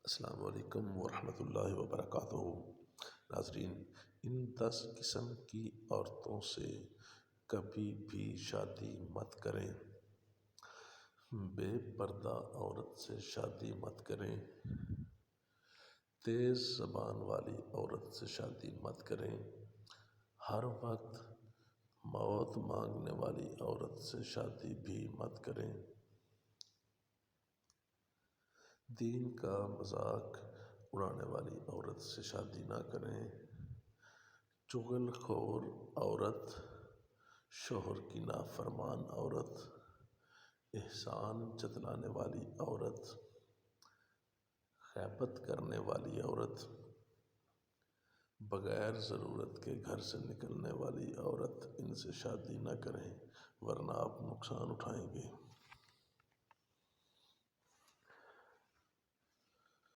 السلام علیکم ورحمۃ اللہ وبرکاتہ۔ ناظرین، ان 10 قسم کی عورتوں سے کبھی بھی شادی مت کریں۔ بے پردہ عورت سے شادی مت کریں۔ تیز زبان والی عورت سے شادی مت کریں۔ ہر وقت موت مانگنے والی عورت سے شادی بھی مت کریں۔ دین کا مذاق اڑانے والی عورت سے شادی نہ کریں۔ چغل خور عورت، شوہر کی نافرمان عورت، احسان جتلانے والی عورت، غیبت کرنے والی عورت، بغیر ضرورت کے گھر سے نکلنے والی عورت، ان سے شادی نہ کریں ورنہ آپ نقصان اٹھائیں گے۔